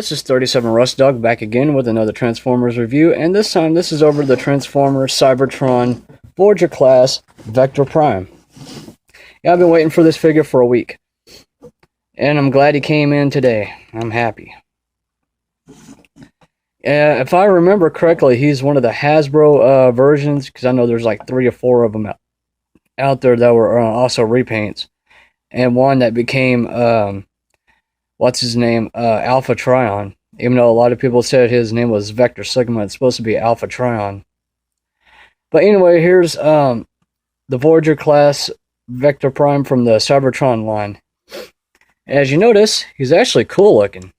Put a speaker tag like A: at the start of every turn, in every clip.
A: this is 37 Rust Dog back again with another Transformers review, and this time this is over the Transformers Cybertron Voyager class Vector Prime. Yeah, I've been waiting for this figure for a week, and I'm glad he came in today. I'm happy. If I remember correctly, he's one of the Hasbro versions, because I know there's like 3 or 4 of them out there that were also repaints, and one that became what's his name? Alpha Trion. Even though a lot of people said his name was Vector Sigma, it's supposed to be Alpha Trion. But anyway, here's the Voyager class Vector Prime from the Cybertron line. As you notice, he's actually cool looking.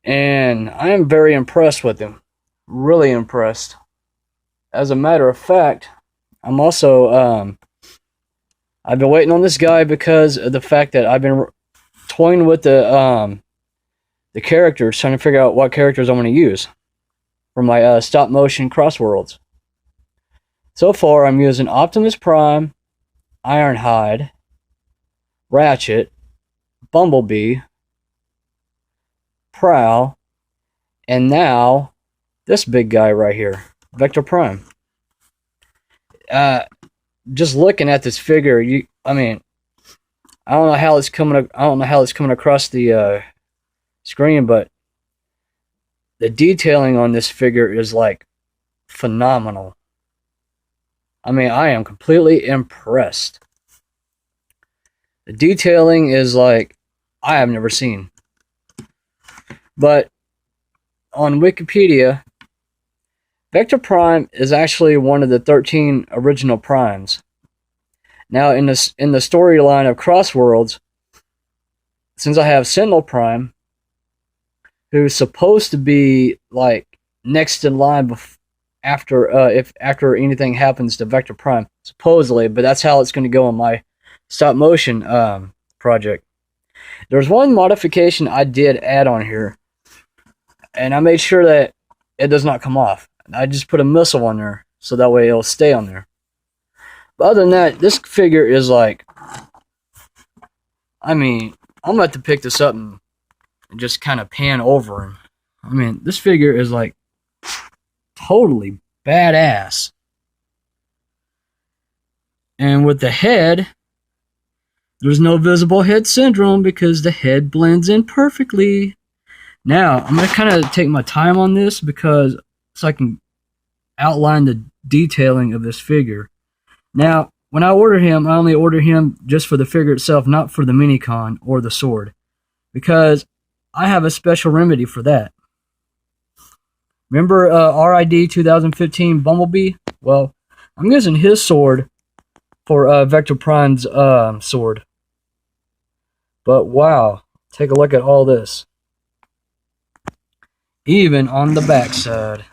A: And I am very impressed with him. Really impressed. As a matter of fact, I'm also I've been waiting on this guy because of the fact that I've been toying with the characters, trying to figure out what characters I want to use for my stop motion Crossworlds. So far, I'm using Optimus Prime, Ironhide, Ratchet, Bumblebee, Prowl, and now this big guy right here, Vector Prime. Just looking at this figure, I don't know how it's coming across the screen, but the detailing on this figure is like phenomenal. I am completely impressed. The detailing is like I have never seen. But on Wikipedia, Vector Prime is actually one of the 13 original Primes. Now, in the storyline of Crossworlds, since I have Sentinel Prime, who's supposed to be like next in line after anything happens to Vector Prime, supposedly, but that's how it's going to go on my stop motion project. There's one modification I did add on here, and I made sure that it does not come off. I just put a missile on there, so that way it'll stay on there. But other than that, this figure is like, I'm going to have to pick this up and just kind of pan over him. This figure is like totally badass. And with the head, there's no visible head syndrome because the head blends in perfectly. Now, I'm going to kind of take my time on this so I can outline the detailing of this figure. Now, when I order him, I only order him just for the figure itself, not for the Minicon or the sword, because I have a special remedy for that. Remember RID 2015 Bumblebee? Well, I'm using his sword for Vector Prime's sword. But wow, take a look at all this. Even on the backside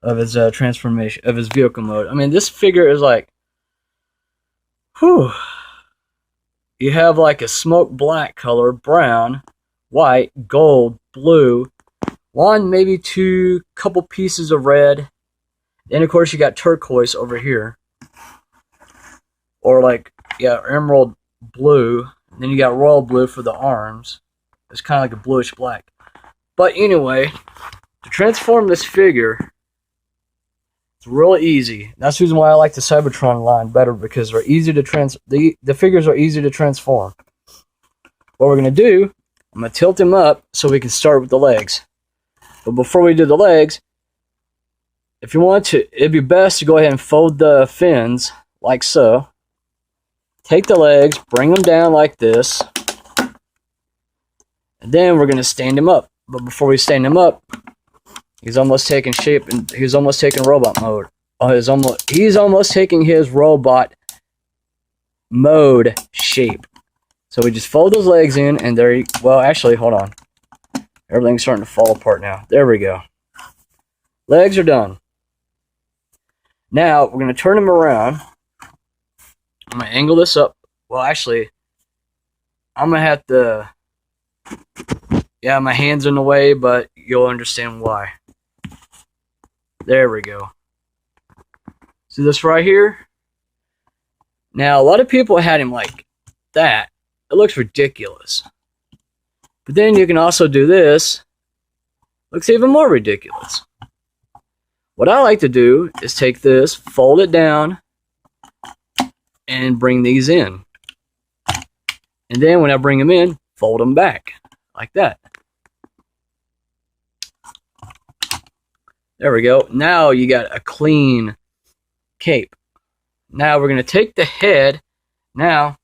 A: of his transformation, of his vehicle mode. This figure is like, whew. You have like a smoke black color, brown, white, gold, blue, one, maybe 2 couple pieces of red. Then of course you got turquoise over here. Or like, yeah, emerald blue. And then you got royal blue for the arms. It's kind of like a bluish black. But anyway, to transform this figure, it's really easy. That's the reason why I like the Cybertron line better, because they're easy to the figures are easy to transform. What we're going to do, I'm going to tilt him up so we can start with the legs. But before we do the legs, if you want to, it'd be best to go ahead and fold the fins like so. Take the legs, bring them down like this. And then we're going to stand him up. But before we stand him up, he's almost taking shape, and he's almost taking robot mode. He's almost taking his robot mode shape. So we just fold those legs in, and well, actually, hold on. Everything's starting to fall apart now. There we go. Legs are done. Now, we're going to turn him around. I'm going to angle this up. Well, actually, I'm going to have to... Yeah, my hand's in the way, but you'll understand why. There we go. See this right here? Now, a lot of people had him like that. It looks ridiculous. But then you can also do this. Looks even more ridiculous. What I like to do is take this, fold it down, and bring these in. And then when I bring them in, fold them back like that. There we go. Now you got a clean cape. Now we're going to take the head. Now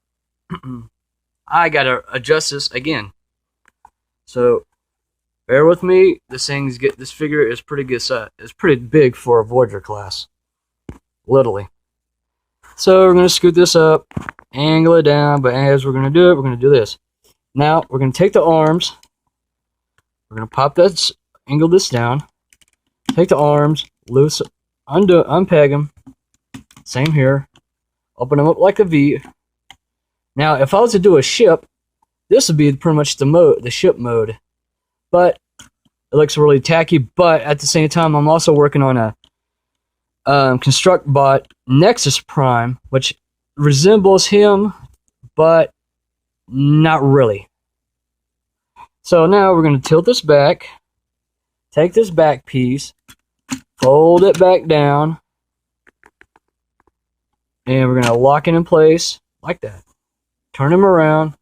A: I got to adjust this again. So bear with me. This figure is pretty good size. It's pretty big for a Voyager class. Literally. So we're going to scoot this up, angle it down, but as we're going to do it, we're going to do this. Now we're going to take the arms. We're going to pop this, angle this down. Take the arms, loose, unpeg them. Same here. Open them up like a V. Now, if I was to do a ship, this would be pretty much the ship mode. But it looks really tacky. But at the same time, I'm also working on a ConstructBot Nexus Prime, which resembles him, but not really. So now we're going to tilt this back. Take this back piece, fold it back down, and we're going to lock it in place like that. Turn him around.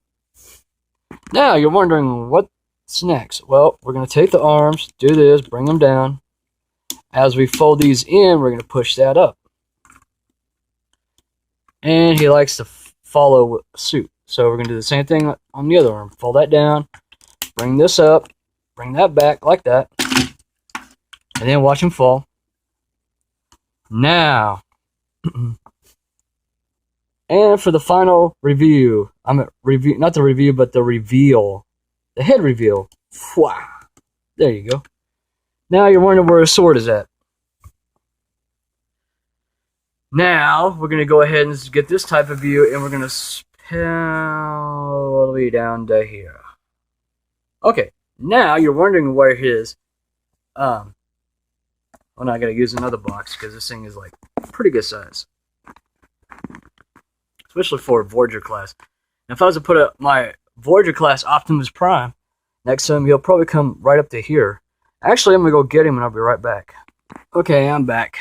A: Now you're wondering what's next. Well, we're going to take the arms, do this, bring them down. As we fold these in, we're going to push that up. And he likes to follow suit. So we're going to do the same thing on the other arm. Fold that down, bring this up, bring that back like that. And then watch him fall. Now, and for the final review, not the review, but the reveal, the head reveal. Wow, there you go. Now you're wondering where his sword is at. Now we're gonna go ahead and get this type of view, and we're gonna spin all the way down to here. Okay, now you're wondering where his well, now I gotta use another box because this thing is like pretty good size, especially for a Voyager class. Now, if I was to put my Voyager class Optimus Prime next to him, he'll probably come right up to here. Actually, I'm gonna go get him and I'll be right back. Okay, I'm back.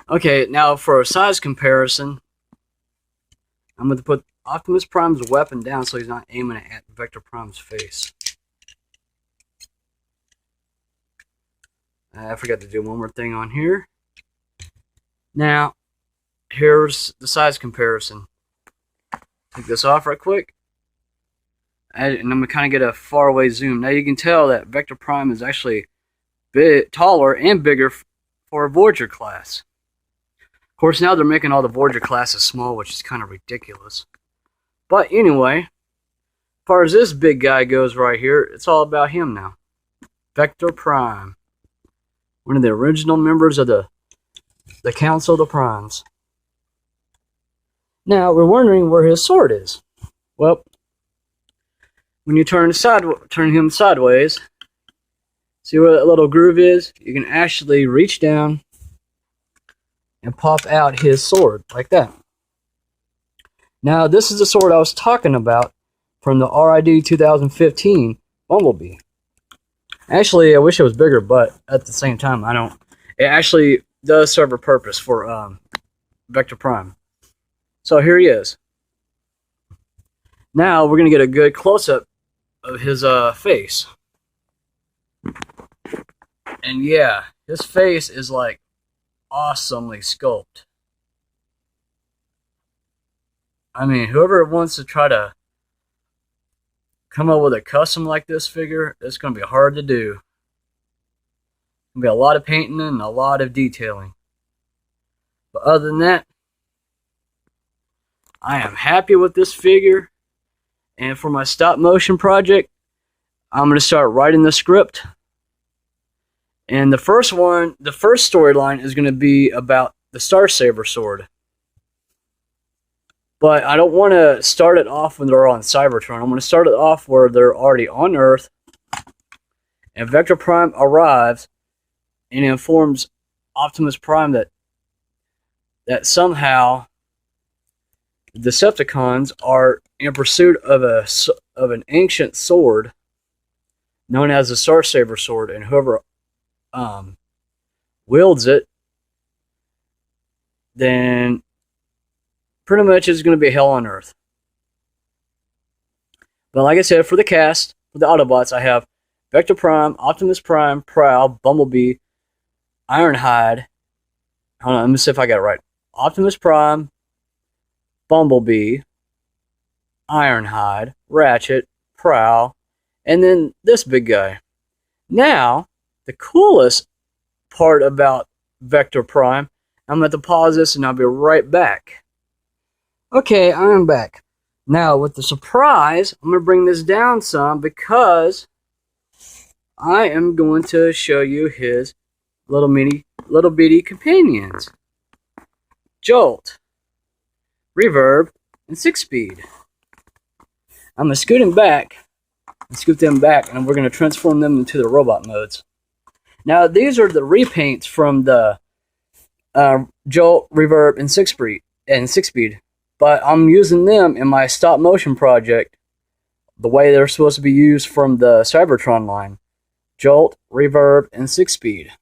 A: Okay, now for a size comparison, I'm gonna put Optimus Prime's weapon down so he's not aiming at Vector Prime's face. I forgot to do one more thing on here. Now, here's the size comparison. Take this off right quick. And I'm going to kind of get a far away zoom. Now you can tell that Vector Prime is actually taller and bigger for a Voyager class. Of course, now they're making all the Voyager classes small, which is kind of ridiculous. But anyway, as far as this big guy goes right here, it's all about him now. Vector Prime. One of the original members of the Council of the Primes. Now, we're wondering where his sword is. Well, when you turn him sideways, see where that little groove is? You can actually reach down and pop out his sword, like that. Now, this is the sword I was talking about from the RID 2015 Bumblebee. Actually, I wish it was bigger, but at the same time, I don't. It actually does serve a purpose for Vector Prime. So here he is. Now we're going to get a good close-up of his face. And yeah, his face is like awesomely sculpted. I mean, whoever wants to try to come up with a custom like this figure, it's going to be hard to do. It's going to be a lot of painting and a lot of detailing. But other than that, I am happy with this figure. And for my stop motion project, I'm going to start writing the script. And the first storyline is going to be about the Starsaber sword. But I don't want to start it off when they're on Cybertron. I'm going to start it off where they're already on Earth. And Vector Prime arrives and informs Optimus Prime that somehow Decepticons are in pursuit of an ancient sword known as the Starsaber sword, and whoever wields it, then pretty much it's going to be hell on earth. But like I said, for the cast, for the Autobots, I have Vector Prime, Optimus Prime, Prowl, Bumblebee, Ironhide. Hold on, let me see if I got it right. Optimus Prime, Bumblebee, Ironhide, Ratchet, Prowl, and then this big guy. Now, the coolest part about Vector Prime, I'm going to pause this and I'll be right back. Okay, I'm back. Now, with the surprise, I'm going to bring this down some because I am going to show you his little bitty companions. Jolt, Reverb, and 6-Speed. I'm going to scoot them back, and we're going to transform them into the robot modes. Now, these are the repaints from the Jolt, Reverb, and 6-Speed. But I'm using them in my stop motion project the way they're supposed to be used from the Cybertron line. Jolt, Reverb, and 6-Speed.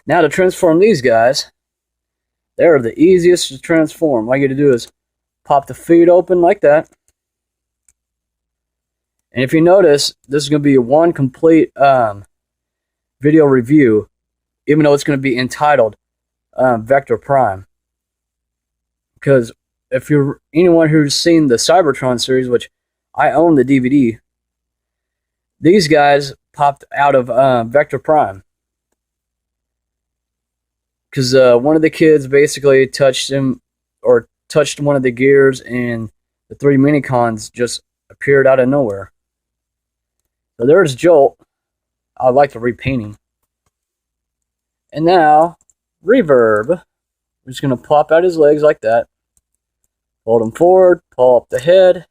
A: Now to transform these guys, they're the easiest to transform. All you got to do is pop the feet open like that. And if you notice, this is going to be one complete video review, even though it's going to be entitled Vector Prime. Because if you're anyone who's seen the Cybertron series, which I own the DVD, these guys popped out of Vector Prime. Because one of the kids basically touched him, or touched one of the gears, and the 3 Minicons just appeared out of nowhere. So there's Jolt. I like the repainting. And now, Reverb. We're just going to pop out his legs like that. Hold him forward, pull up the head,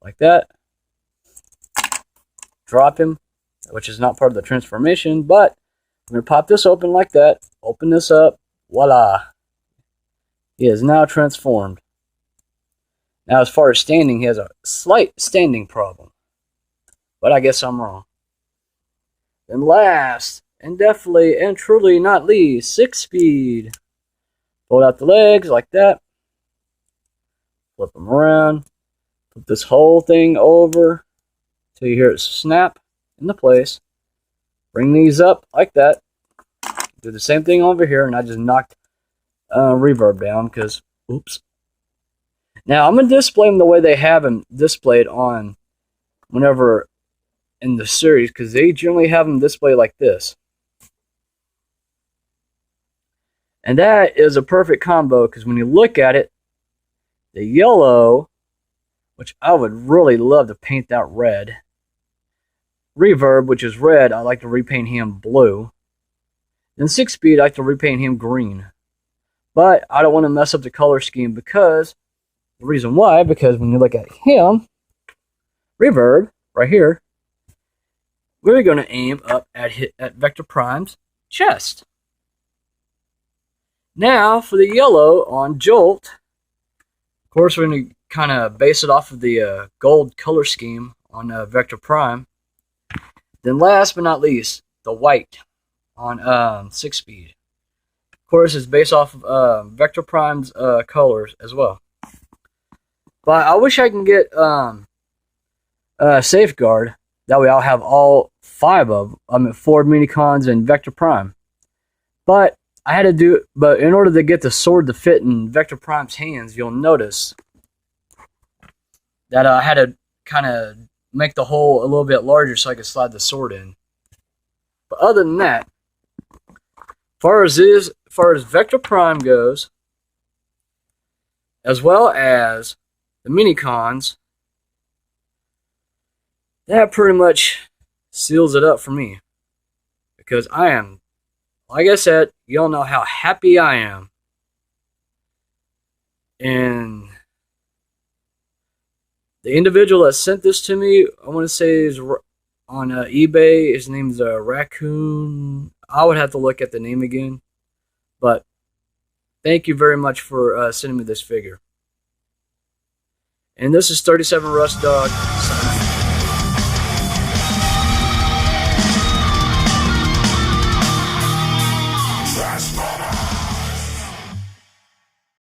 A: like that. Drop him, which is not part of the transformation, but I'm going to pop this open like that, open this up, voila. He is now transformed. Now as far as standing, he has a slight standing problem, but I guess I'm wrong. Then last, and definitely and truly not least, 6-Speed. Fold out the legs like that. Flip them around. Put this whole thing over till you hear it snap into place. Bring these up like that. Do the same thing over here, and I just knocked Reverb down because, oops. Now I'm going to display them the way they have them displayed on whenever in the series, because they generally have them displayed like this. And that is a perfect combo, because when you look at it, the yellow, which I would really love to paint that red. Reverb, which is red, I like to repaint him blue. Then 6-Speed, I like to repaint him green. But I don't want to mess up the color scheme, because the reason why, because when you look at him, Reverb, right here, we're going to aim up at Vector Prime's chest. Now, for the yellow on Jolt, of course, we're going to kind of base it off of the gold color scheme on Vector Prime. Then last but not least, the white on 6-Speed. Of course, it's based off of Vector Prime's colors as well. But I wish I can get Safeguard. That way I'll have all 4 Minicons and Vector Prime. But I had to do, but in order to get the sword to fit in Vector Prime's hands, you'll notice that I had to kind of make the hole a little bit larger so I could slide the sword in. But other than that, as far as Vector Prime goes, as well as the Minicons, that pretty much seals it up for me. Because I am, like I said, you all know how happy I am. And the individual that sent this to me, I want to say is on eBay. His name's Raccoon. I would have to look at the name again. But thank you very much for sending me this figure. And this is 37 Rust Dog